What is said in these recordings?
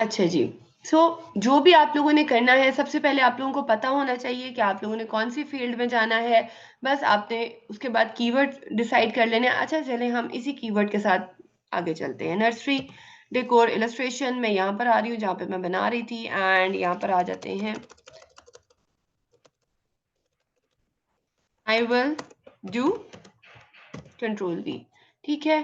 अच्छा जी। जो भी आप लोगों ने करना है, सबसे पहले आप लोगों को पता होना चाहिए कि आप लोगों ने कौन सी फील्ड में जाना है। बस आपने उसके बाद कीवर्ड डिसाइड कर लेने। अच्छा चले हम इसी कीवर्ड के साथ आगे चलते हैं। नर्सरी डेकोर इलस्ट्रेशन, मैं यहाँ पर आ रही हूँ जहाँ पे मैं बना रही थी, एंड यहाँ पर आ जाते हैं। I will do control V। ठीक है,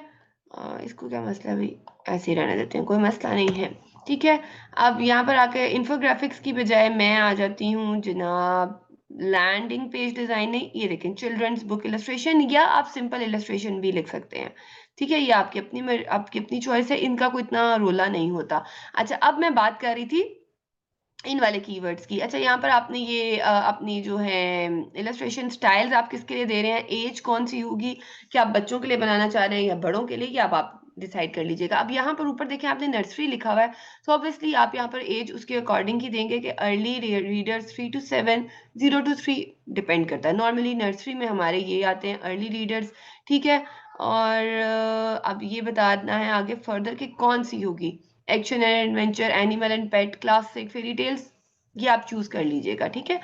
इसको क्या मसला भाई, ऐसे ही रहने देते हैं, कोई मसला नहीं है। ठीक है, अब यहाँ पर आके इन्फोग्राफिक्स की बजाय मैं आ जाती हूँ जनाब लैंडिंग पेज डिजाइन। ये देखें, चिल्ड्रंस बुक इलस्ट्रेशन, या आप सिंपल इलस्ट्रेशन भी लिख सकते हैं। ठीक है, ये आपकी अपनी चॉइस है, इनका कोई इतना रोला नहीं होता। अच्छा, अब मैं बात कर रही थी इन वाले कीवर्ड्स की। अच्छा, यहाँ पर आपने ये अपनी जो है इलस्ट्रेशन स्टाइल्स आप किसके लिए दे रहे हैं, एज कौन सी होगी, क्या आप बच्चों के लिए बनाना चाह रहे हैं या बड़ों के लिए, या आप डिसाइड कर लीजिएगा। अब यहाँ पर ऊपर देखें आपने नर्सरी लिखा हुआ है, तो ऑब्वियसली आप यहाँ पर एज उसके अकॉर्डिंग ही देंगे कि early readers 3 to 7, 0 to 3 depend करता है। नॉर्मली नर्सरी में हमारे ये आते हैं अर्ली रीडर्स। ठीक है, और अब ये बताना है आगे फर्दर कि कौन सी होगी, action and adventure, animal and pet, classic, fairy tales, ये आप चूज कर लीजिएगा। ठीक है,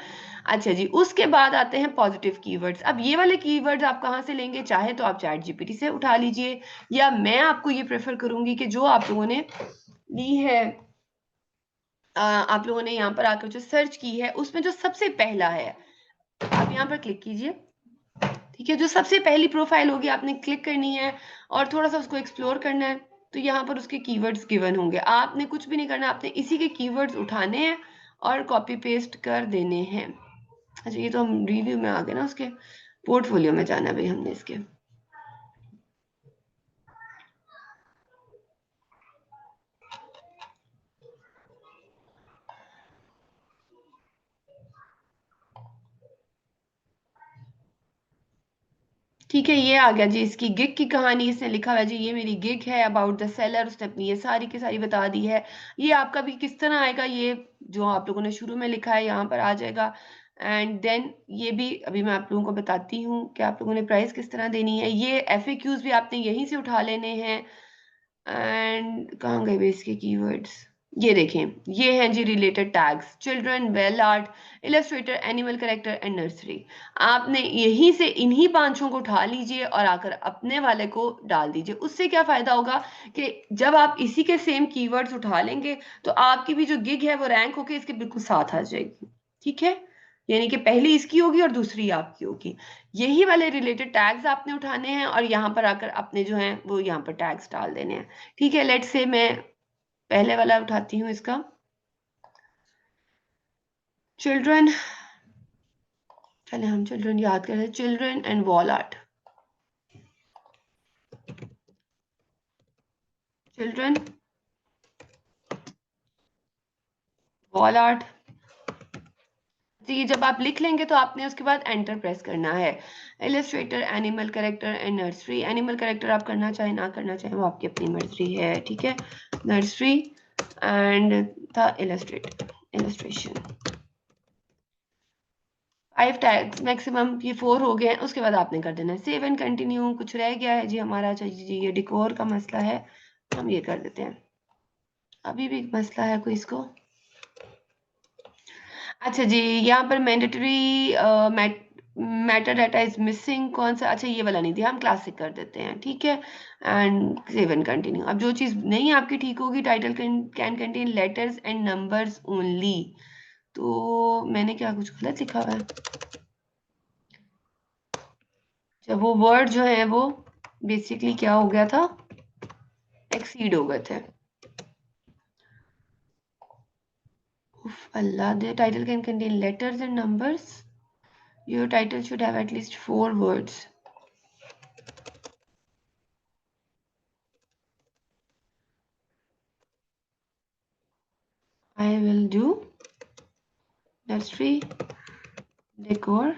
अच्छा जी, उसके बाद आते हैं पॉजिटिव कीवर्ड्स। अब ये वाले कीवर्ड्स आप कहाँ से लेंगे, चाहे तो आप चैट जीपीटी से उठा लीजिए, या मैं आपको ये प्रेफर करूंगी कि जो आप लोगों ने ली है, आप लोगों ने यहाँ पर आकर जो सर्च की है उसमें जो सबसे पहला है, आप यहाँ पर क्लिक कीजिए। ठीक है, जो सबसे पहली प्रोफाइल होगी आपने क्लिक करनी है और थोड़ा सा उसको एक्सप्लोर करना है। तो यहाँ पर उसके कीवर्ड्स गिवन होंगे, आपने कुछ भी नहीं करना, आपने इसी के कीवर्ड्स उठाने हैं और कॉपी पेस्ट कर देने हैं। अच्छा, ये तो हम रिव्यू में आ गए ना, उसके पोर्टफोलियो में जाना है भाई हमने इसके। ठीक है, ये आ गया जी, इसकी गिग की कहानी इसने लिखा हुआ है जी, ये मेरी गिग है अबाउट द सेलर, उसने अपनी ये सारी की सारी बता दी है। ये आपका भी किस तरह आएगा, ये जो आप लोगों ने शुरू में लिखा है यहाँ पर आ जाएगा। एंड देन ये भी अभी मैं आप लोगों को बताती हूँ कि आप लोगों ने प्राइस किस तरह देनी है। ये FAQs भी आपने यहीं से उठा लेने हैं। एंड कहाँ गए वे इसके कीवर्ड्स, ये देखें, ये हैं जी related tags, children, wall art, illustrator, animal character and nursery. आपने यहीं से इन्हीं पांचों को उठा लीजिए और आकर अपने वाले को डाल दीजिए। उससे क्या फायदा होगा कि जब आप इसी के सेम कीवर्ड्स उठा लेंगे तो आपकी भी जो गिग है वो रैंक होकर इसके बिल्कुल साथ आ जाएगी। ठीक है, यानी कि पहली इसकी होगी और दूसरी आपकी होगी। यही वाले रिलेटेड टैग्स आपने उठाने हैं और यहाँ पर आकर अपने जो हैं वो यहाँ पर टैग्स डाल देने हैं। ठीक है, लेट्स से मैं पहले वाला उठाती हूँ इसका, चिल्ड्रन। चले हम चिल्ड्रन याद करते हैं, children and wall art, children wall art. तो ये जब आप लिख लेंगे तो आपने उसके बाद एंटर प्रेस करना है। Illustrator, animal character and nursery. Animal character आप करना चाहे ना करना चाहे वो आपकी अपनी मर्जी है। ठीक है, नर्सरी एंड था इलस्ट्रेशन। 5 टैग्स मैक्सिमम, ये 4 हो गए हैं। उसके बाद आपने कर देना है सेव एंड कंटिन्यू। कुछ रह गया है जी हमारा, चाहिए जी ये डिकोर का मसला है, हम ये कर देते हैं। अभी भी मसला है कोई इसको। अच्छा जी, यहाँ पर mandatory matter data is missing, कौन सा, अच्छा ये वाला नहीं दिया, हम क्लासिक कर देते हैं। ठीक है, एंड सेव एंड कंटिन्यू। अब जो चीज नहीं आपकी ठीक होगी, title can contain letters and numbers only, तो मैंने क्या कुछ गलत लिखा हुआ है, जब वो वर्ड जो है वो बेसिकली क्या हो गया था, एक्सीड हो गए थे। उफ, अल्लाह, the title can contain letters and numbers. Your title should have at least 4 words. I will do nursery decor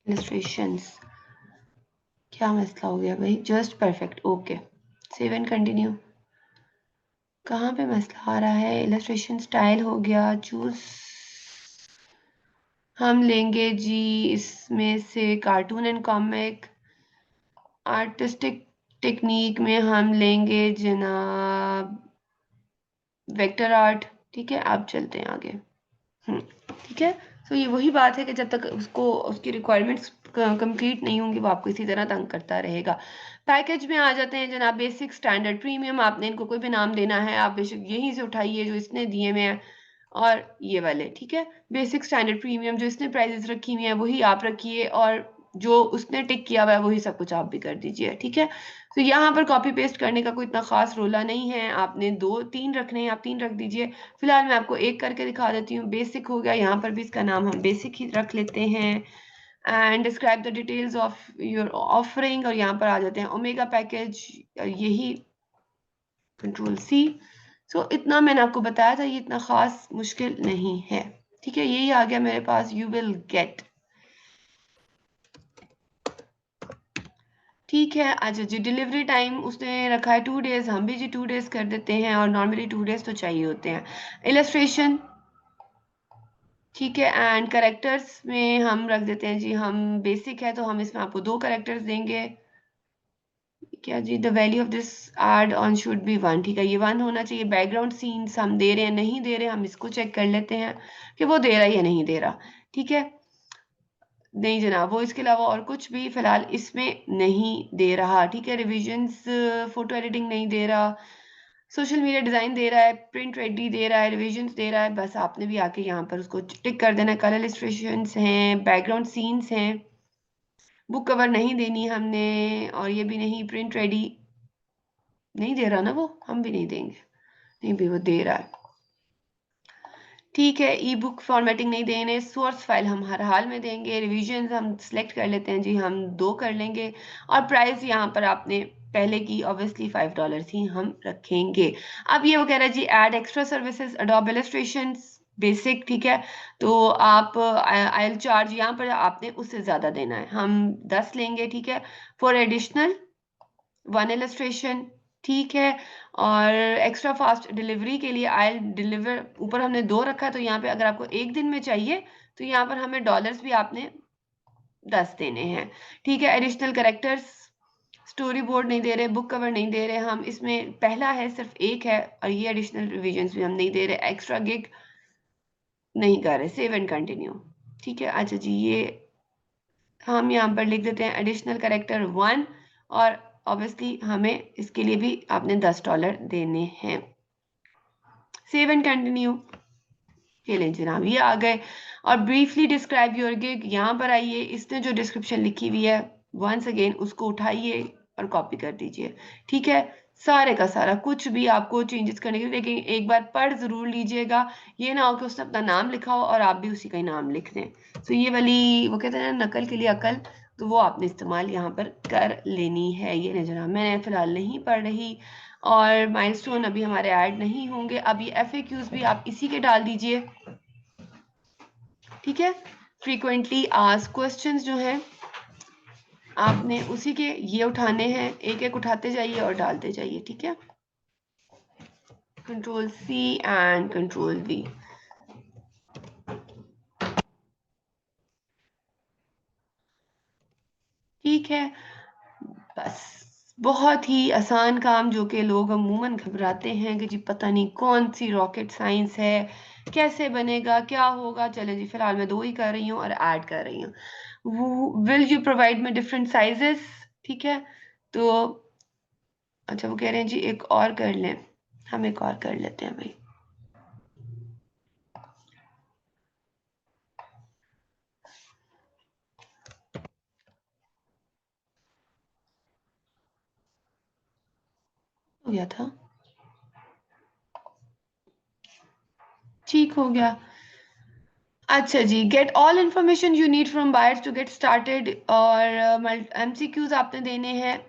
illustrations। क्या मसला हो गया भाई, just perfect, okay, save and continue. कहाँ पे मसला आ रहा है, इलस्ट्रेशन स्टाइल हो गया, चूज हम लेंगे जी इसमें से cartoon and comic, artistic technique में हम लेंगे जनाब वेक्टर आर्ट। ठीक है, आप चलते हैं आगे। ठीक है, तो ये वही बात है कि जब तक उसको उसकी रिक्वायरमेंट्स कंप्लीट नहीं होंगी वो आपको इसी तरह तंग करता रहेगा। पैकेज में आ जाते हैं जनाब बेसिक, स्टैंडर्ड, प्रीमियम। आपने इनको कोई भी नाम देना है, आप बेशक यहीं से उठाइए जो इसने दिए हुए हैं, और ये वाले। ठीक है, बेसिक, स्टैंडर्ड, प्रीमियम, जो इसने प्राइजेस रखी हुई हैं वही आप रखिए, और जो उसने टिक किया हुआ है वही सब कुछ आप भी कर दीजिए। ठीक है, तो यहाँ पर कॉपी पेस्ट करने का कोई इतना खास रोला नहीं है। आपने 2-3 रखने हैं, आप 3 रख दीजिए। फिलहाल मैं आपको एक करके दिखा देती हूँ। बेसिक हो गया, यहाँ पर भी इसका नाम हम बेसिक ही रख लेते हैं। And describe the details of your offering, और यहाँ पर आ जाते हैं ओमेगा पैकेज, यही कंट्रोल सी। सो इतना मैंने आपको बताया था, ये इतना खास मुश्किल नहीं है। ठीक है, यही आ गया मेरे पास, यू विल गेट। ठीक है, अच्छा जी, डिलीवरी टाइम उसने रखा है 2 डेज, हम भी जी 2 डेज कर देते हैं, और नॉर्मली 2 डेज तो चाहिए होते हैं। इलस्ट्रेशन, ठीक है, एंड करेक्टर्स में हम रख देते हैं जी, हम बेसिक है तो हम इसमें आपको 2 करेक्टर्स देंगे। क्या जी, the value of this add on should be 1। ठीक है, ये 1 होना चाहिए। बैकग्राउंड सीन्स हम दे रहे हैं नहीं दे रहे, हम इसको चेक कर लेते हैं कि वो दे रहा है या नहीं दे रहा। ठीक है, नहीं जनाब, वो इसके अलावा और कुछ भी फिलहाल इसमें नहीं दे रहा। ठीक है, रिविजन्स, फोटो एडिटिंग नहीं दे रहा, सोशल मीडिया डिजाइन दे रहा है, प्रिंट रेडी दे रहा है, रिविजन्स दे रहा है। बस आपने भी आके यहाँ पर उसको टिक कर देना। कलर इलस्ट्रेशंस हैं, बैकग्राउंड सीन्स हैं, बुक कवर नहीं देनी हमने, और ये भी नहीं, प्रिंट रेडी नहीं दे रहा ना वो, हम भी नहीं देंगे। नहीं भी वो दे रहा है। ठीक है, ई बुक फॉर्मेटिंग नहीं देने, सोर्स फाइल हम हर हाल में देंगे। रिवीजन हम सिलेक्ट कर लेते हैं जी, हम 2 कर लेंगे। और प्राइस यहाँ पर आपने पहले की ऑब्वियसली $5 ही हम रखेंगे। अब ये वो कह रहा है जी, add extra services, Adobe illustration basic. ठीक है, तो आप आई चार्ज यहाँ पर आपने उससे ज्यादा देना है, हम 10 लेंगे। ठीक है, फॉर एडिशनल 1 इलस्ट्रेशन। ठीक है, और एक्स्ट्रा फास्ट डिलीवरी के लिए आई डिलीवर, ऊपर हमने 2 रखा है, तो यहाँ पे अगर आपको 1 दिन में चाहिए तो यहाँ पर हमें डॉलर्स भी आपने 10 देने हैं। ठीक है, एडिशनल करेक्टर्स, स्टोरी बोर्ड नहीं दे रहे, बुक कवर नहीं दे रहे हम इसमें, पहला है सिर्फ 1 है, और ये एडिशनल रिविजन्स भी हम नहीं दे रहे, एक्स्ट्रा गिग नहीं कर रहे, सेव एंड कंटिन्यू। ठीक है, अच्छा जी, ये हम यहाँ पर लिख देते हैं एडिशनल करेक्टर 1, और ऑब्वियसली हमें इसके लिए भी आपने $10 देने हैं। Save and continue. ये लें जनाब, ये आ गए। और ब्रीफली डिस्क्राइब योर गिग, यहाँ पर आइए, इसने जो डिस्क्रिप्शन लिखी हुई है वंस अगेन उसको उठाइए और कॉपी कर दीजिए। ठीक है, सारे का सारा कुछ भी आपको चेंजेस करने के लिए, लेकिन एक बार पढ़ जरूर लीजिएगा, ये ना हो कि उसने अपना नाम लिखा हो और आप भी उसी का ही नाम लिख दें। तो ये वाली वो कहते हैं ना, नकल के लिए अकल, तो वो आपने इस्तेमाल यहाँ पर कर लेनी है। ये नहीं जनाब, मैं फिलहाल नहीं पढ़ रही, और माइलस्टोन अभी हमारे ऐड नहीं होंगे। अब ये FAQs भी आप इसी के डाल दीजिए। ठीक है, फ्रीक्वेंटली आस्क्ड क्वेश्चंस जो हैं आपने उसी के ये उठाने हैं, एक एक उठाते जाइए और डालते जाइए। ठीक है, control C and control V। ठीक है, बस बहुत ही आसान काम, जो कि लोग अमूमन घबराते हैं कि जी पता नहीं कौन सी रॉकेट साइंस है, कैसे बनेगा, क्या होगा। चले जी, फिलहाल मैं 2 ही कर रही हूँ और ऐड कर रही हूँ। विल यू प्रोवाइड में डिफरेंट साइजेस। ठीक है, तो अच्छा वो कह रहे हैं जी एक और कर लें, हम एक और कर लेते हैं भाई। हो गया था, ठीक हो गया। अच्छा जी, get all information you need from buyers to get started, और MCQs आपने देने हैं,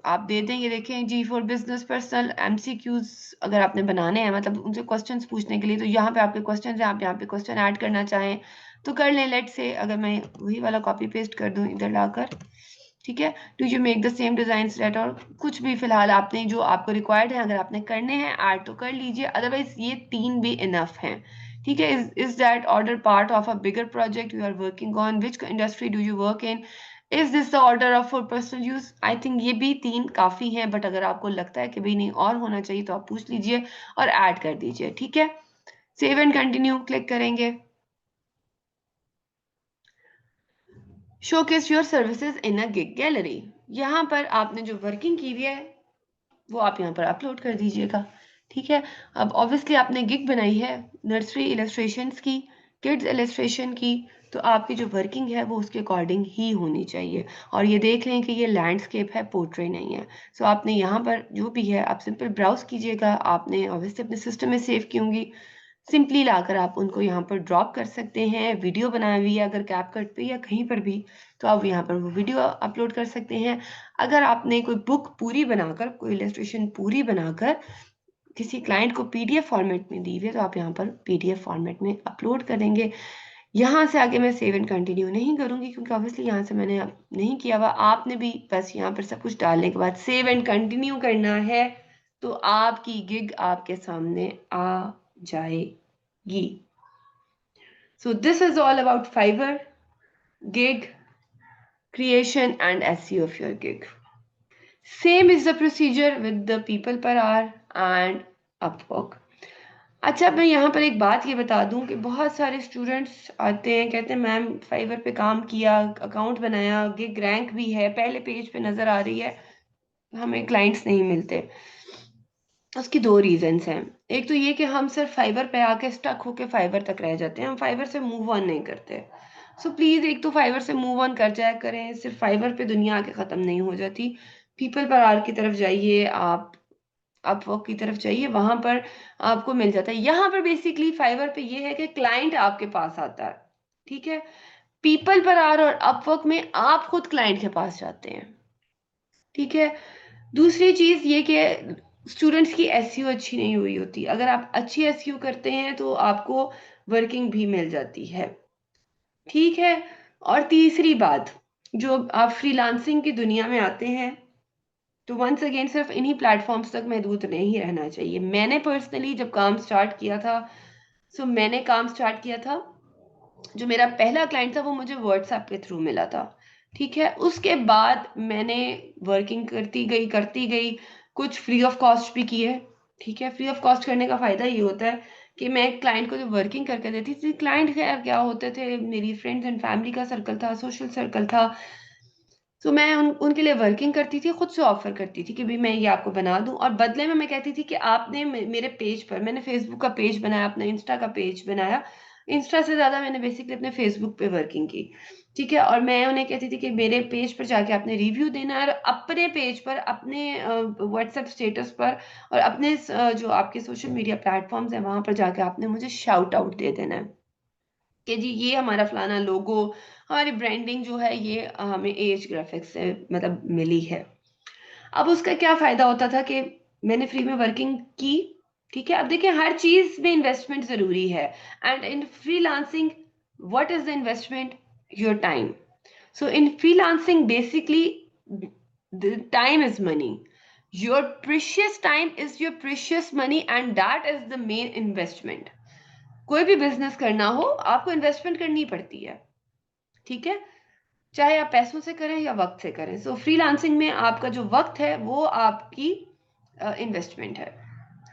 आप दे दें। ये देखें जी, फॉर बिजनेस पर्सनल MCQs अगर आपने बनाने हैं, मतलब उनसे क्वेश्चंस पूछने के लिए, तो यहाँ पे आपके क्वेश्चंस हैं, आप यहाँ पे क्वेश्चन ऐड करना चाहें तो कर लें। लेट से अगर मैं वही वाला कॉपी पेस्ट कर दूं इधर लाकर, ठीक है, do you make the same design set, और कुछ भी फिलहाल आपने जो आपको रिक्वायर्ड है अगर आपने करने हैं ऐड तो कर लीजिए, अदरवाइज ये 3 भी इनफ हैं। ठीक है, is that order part of a bigger project you are working on, which industry do you work in, is this the order of for personal use? I think ये भी 3 काफी हैं, बट अगर आपको लगता है कि भाई नहीं और होना चाहिए तो आप पूछ लीजिए और ऐड कर दीजिए, ठीक है। सेव एंड कंटिन्यू क्लिक करेंगे। Showcase your services in a gig gallery, यहाँ पर आपने जो वर्किंग की हुई है वो आप यहाँ पर अपलोड कर दीजिएगा, ठीक है। अब ऑब्वियसली आपने गिग बनाई है नर्सरी इलस्ट्रेशंस की, किड्स इलस्ट्रेशन की, तो आपकी जो वर्किंग है वो उसके अकॉर्डिंग ही होनी चाहिए। और ये देख लें कि ये लैंडस्केप है, पोर्ट्रेट नहीं है। सो आपने यहाँ पर जो भी है आप सिंपल ब्राउज कीजिएगा। आपने ऑब्वियसली अपने सिस्टम में सेव की होंगी, सिंपली लाकर आप उनको यहाँ पर ड्रॉप कर सकते हैं। वीडियो बनाई हुई है अगर कैपकट पे या कहीं पर भी, तो आप यहाँ पर वो वीडियो अपलोड कर सकते हैं। अगर आपने कोई बुक पूरी बनाकर, कोई इलस्ट्रेशन पूरी बनाकर किसी क्लाइंट को पीडीएफ फॉर्मेट में दी हुई है, तो आप यहाँ पर पीडीएफ फॉर्मेट में अपलोड करेंगे। यहाँ से आगे मैं सेव एंड कंटिन्यू नहीं करूंगी क्योंकि ऑब्वियसली यहाँ से मैंने नहीं किया हुआ। आपने भी बस यहाँ पर सब कुछ डालने के बाद सेव एंड कंटिन्यू करना है, तो आपकी गिग आपके सामने आ जाएगी। So this is all about Fiverr, gig, creation and SEO of your gig. Same is the procedure with the people per hour and Upwork. अच्छा, मैं यहाँ पर एक बात ये बता दूं कि बहुत सारे स्टूडेंट्स आते हैं, कहते हैं मैम फाइवर पे काम किया, अकाउंट बनाया, गिग रैंक भी है, पहले पेज पे नजर आ रही है, हमें क्लाइंट्स नहीं मिलते। उसकी 2 रीजंस हैं। एक तो ये कि हम सिर्फ फाइवर पे आके स्टक होके फाइवर तक रह जाते हैं, हम फाइवर से मूव ऑन नहीं करते। सो प्लीज एक तो फाइवर से मूव ऑन कर जाया करें, सिर्फ फाइवर पे दुनिया आके खत्म नहीं हो जाती। पीपल पर आर की तरफ जाइए, आप अपवर्क की तरफ जाइए, वहां पर आपको मिल जाता है। यहाँ पर बेसिकली फाइवर पे ये है कि क्लाइंट आपके पास आता है, ठीक है। पीपल पर आर और अपवर्क में आप खुद क्लाइंट के पास जाते हैं, ठीक है। दूसरी चीज ये कि स्टूडेंट्स की एसईओ अच्छी नहीं हुई होती। अगर आप अच्छी एसईओ करते हैं तो आपको वर्किंग भी मिल जाती है, ठीक है। और तीसरी बात, जो आप फ्रीलांसिंग की दुनिया में आते हैं तो वंस अगेन सिर्फ इन्हीं प्लेटफॉर्म्स तक महदूद नहीं रहना चाहिए। मैंने पर्सनली जब काम स्टार्ट किया था, मैंने काम स्टार्ट किया था, जो मेरा पहला क्लाइंट था वो मुझे व्हाट्सएप के थ्रू मिला था, ठीक है। उसके बाद मैंने वर्किंग करती गई, कुछ फ्री ऑफ कॉस्ट भी किए, ठीक है। फ्री ऑफ कॉस्ट करने का फायदा ये होता है कि मैं क्लाइंट को जो वर्किंग करके देती थी, क्लाइंट क्या होते थे, मेरी फ्रेंड्स एंड फैमिली का सर्कल था, सोशल सर्कल था। तो मैं उनके लिए वर्किंग करती थी, खुद से ऑफर करती थी कि भाई मैं ये आपको बना दूं, और बदले में मैं कहती थी कि आपने मेरे पेज पर, मैंने फेसबुक का पेज बनाया, अपना इंस्टा का पेज बनाया, इंस्टा से ज्यादा मैंने बेसिकली अपने फेसबुक पे वर्किंग की, ठीक है। और मैं उन्हें कहती थी कि मेरे पेज पर जाके आपने रिव्यू देना है, और अपने पेज पर, अपने व्हाट्सएप स्टेटस पर और अपने जो आपके सोशल मीडिया प्लेटफॉर्म्स हैं वहां पर जाके आपने मुझे शाउट आउट दे देना है कि जी ये हमारा फलाना लोगो, हमारी ब्रांडिंग जो है ये हमें एज ग्राफिक्स से मतलब मिली है। अब उसका क्या फायदा होता था कि मैंने फ्री में वर्किंग की, ठीक है। अब देखिए हर चीज में इन्वेस्टमेंट जरूरी है, and in freelancing what is the investment? Your time. So in freelancing basically the time is money, your precious time is your precious money, and that is the main investment. कोई भी business करना हो आपको investment करनी पड़ती है, ठीक है, चाहे आप पैसों से करें या वक्त से करें। सो फ्रीलांसिंग में आपका जो वक्त है वो आपकी इन्वेस्टमेंट है,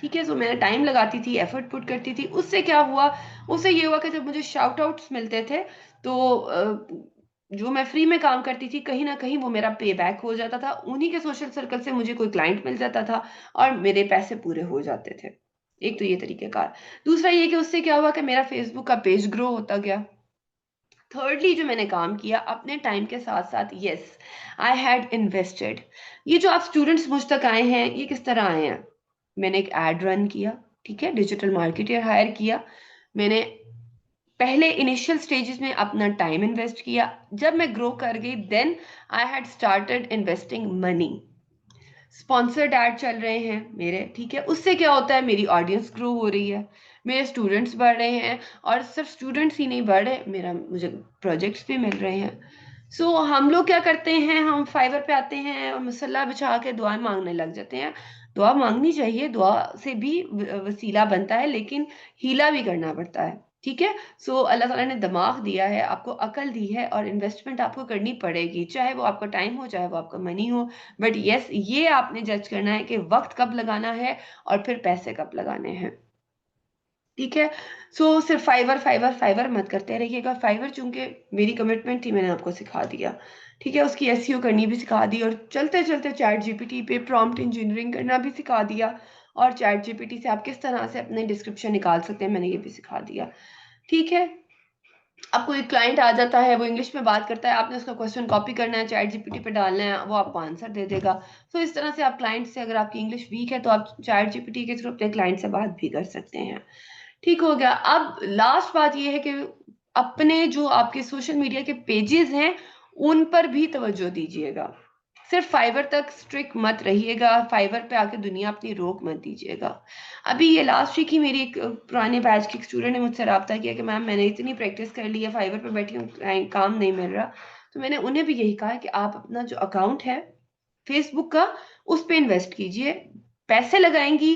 ठीक है। सो मैं टाइम लगाती थी, एफर्ट पुट करती थी, उससे क्या हुआ, उससे ये हुआ कि जब मुझे शाउट आउट्स मिलते थे तो जो मैं फ्री में काम करती थी कहीं ना कहीं वो मेरा पे बैक हो जाता था, उन्हीं के सोशल सर्कल से मुझे कोई क्लाइंट मिल जाता था और मेरे पैसे पूरे हो जाते थे। एक तो ये तरीकेकार। दूसरा ये कि उससे क्या हुआ कि मेरा फेसबुक का पेज ग्रो होता गया। थर्डली जो मैंने काम किया अपने टाइम के साथ साथ, यस आई हैड इन्वेस्टेड। ये जो आप स्टूडेंट्स मुझ तक आए हैं ये किस तरह आए हैं? मैंने एक एड रन किया, ठीक है, डिजिटल मार्केटर हायर किया, मैंने पहले इनिशियल स्टेजेस में अपना टाइम इन्वेस्ट किया, जब मैं ग्रो कर गई then I had started investing money. Sponsored ad चल रहे हैं मेरे, ठीक है, उससे क्या होता है मेरी ऑडियंस ग्रो हो रही है, मेरे स्टूडेंट्स बढ़ रहे हैं, और सिर्फ स्टूडेंट्स ही नहीं बढ़ रहे, मुझे प्रोजेक्ट्स भी मिल रहे हैं। सो हम लोग क्या करते हैं, हम फाइवर पे आते हैं और मसल्ला बिछा के दुआएं मांगने लग जाते हैं। दुआ मांगनी चाहिए, दुआ से भी वसीला बनता है, लेकिन हीला भी करना पड़ता है, ठीक है। सो अल्लाह ताला ने दिमाग दिया है, आपको अकल दी है, और इन्वेस्टमेंट आपको करनी पड़ेगी, चाहे वो आपका टाइम हो, चाहे वो आपका मनी हो। बट यस, ये आपने जज करना है कि वक्त कब लगाना है और फिर पैसे कब लगाने हैं। ठीक है। सो सिर्फ फाइवर फाइवर फाइवर मत करते रहिएगा। फाइवर चूंकि मेरी कमिटमेंट थी, मैंने आपको सिखा दिया। ठीक है, उसकी एसईओ करनी भी सिखा दी, और चलते चलते चैट जीपीटी पे प्रॉम्प्ट इंजीनियरिंग करना भी सिखा दिया, और चैट जीपीटी से आप किस तरह से अपने डिस्क्रिप्शन निकाल सकते हैं, मैंने ये भी सिखा दिया। ठीक है। आपको एक क्लाइंट आ जाता है, वो इंग्लिश में बात करता है, आपने उसका क्वेश्चन कॉपी करना है, चैट जीपीटी पे डालना है, वो आपको आंसर दे देगा। तो इस तरह से आप क्लाइंट से, अगर आपकी इंग्लिश वीक है तो आप चैट जीपीटी के थ्रू अपने क्लाइंट से बात भी कर सकते हैं। ठीक हो गया। अब लास्ट बात ये है कि अपने जो आपके सोशल मीडिया के पेजेस हैं, उन पर भी तवज्जो दीजिएगा। सिर्फ फाइवर तक स्ट्रिक्ट मत रहिएगा, फाइवर पे आके दुनिया अपनी रोक मत दीजिएगा। अभी ये लास्ट वीक ही मेरी एक पुराने बैच की स्टूडेंट ने मुझसे रब्ता किया कि मैम मैंने इतनी प्रैक्टिस कर ली है, फाइवर पे बैठी हूँ, काम नहीं मिल रहा। तो मैंने उन्हें भी यही कहा कि आप अपना जो अकाउंट है फेसबुक का, उस पे इन्वेस्ट कीजिए, पैसे लगाएंगी।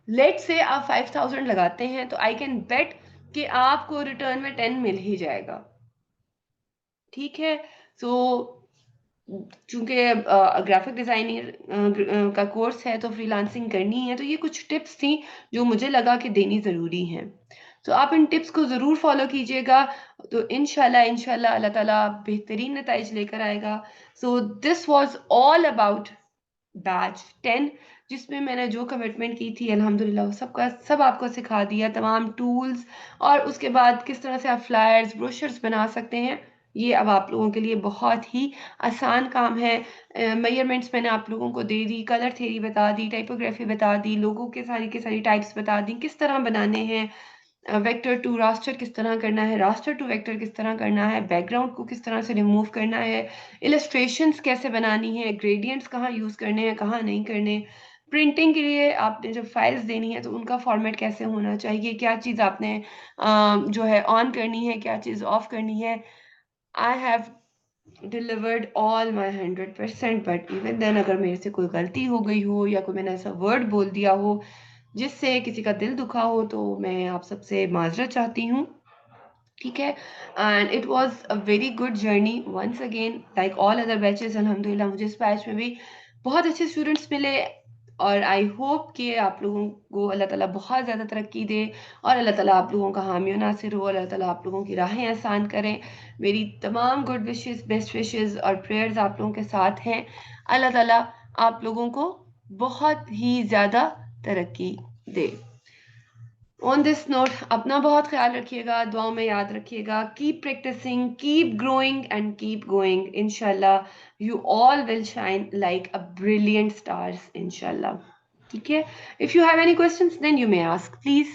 लेट से आप 5000 लगाते हैं तो आई कैन बेट कि आपको रिटर्न में 10 मिल ही जाएगा। ठीक है। सो चूंकि ग्राफिक डिजाइनिंग का कोर्स है, तो फ्रीलांसिंग करनी है, तो ये कुछ टिप्स थी जो मुझे लगा कि देनी ज़रूरी है। तो आप इन टिप्स को ज़रूर फॉलो कीजिएगा, तो इंशाल्लाह इंशाल्लाह अल्लाह ताला बेहतरीन नताइज लेकर आएगा। So this was all about batch 10, जिसमें मैंने जो कमिटमेंट की थी अल्हम्दुलिल्लाह वो सबका सब आपको सिखा दिया, तमाम टूल्स, और उसके बाद किस तरह से आप फ्लायर्स ब्रोशर्स बना सकते हैं। ये अब आप लोगों के लिए बहुत ही आसान काम है। मेजरमेंट्स मैंने आप लोगों को दे दी, कलर थ्योरी बता दी, टाइपोग्राफी बता दी, लोगों के सारी टाइप्स बता दी, किस तरह बनाने हैं, वेक्टर टू रास्टर किस तरह करना है, रास्टर टू वेक्टर किस तरह करना है, बैकग्राउंड को किस तरह से रिमूव करना है, इलस्ट्रेशंस कैसे बनानी है, ग्रेडियंट्स कहाँ यूज़ करने हैं, कहाँ नहीं करने, प्रिंटिंग के लिए आपने जब फाइल्स देनी है तो उनका फॉर्मेट कैसे होना चाहिए, क्या चीज़ आपने जो है ऑन करनी है, क्या चीज़ ऑफ करनी है। I have delivered all my 100%, but even then अगर मेरे से कोई गलती हो गई हो या कोई मैंने ऐसा वर्ड बोल दिया हो जिससे किसी का दिल दुखा हो, तो मैं आप सबसे माजरत चाहती हूँ। ठीक है। And it was a very good journey once again, like all other batches. अल्हम्दुलिल्लाह मुझे इस बैच में भी बहुत अच्छे स्टूडेंट्स मिले, और आई होप कि आप लोगों को अल्लाह ताला बहुत ज़्यादा तरक्की दे, और अल्लाह ताला आप लोगों का हामी नासिर हो, अल्लाह ताला आप लोगों की राहें आसान करें। मेरी तमाम गुड विशेस, बेस्ट विशेस और प्रेयर्स आप लोगों के साथ हैं। अल्लाह ताला आप लोगों को बहुत ही ज़्यादा तरक्की दे। ऑन दिस नोट, अपना बहुत ख्याल रखिएगा, दुआओं में याद रखिएगा, keep practicing, keep growing and keep going. इंशाल्लाह you all will shine like a brilliant stars, इंशाल्लाह। ठीक है। If you have any questions then you may ask please.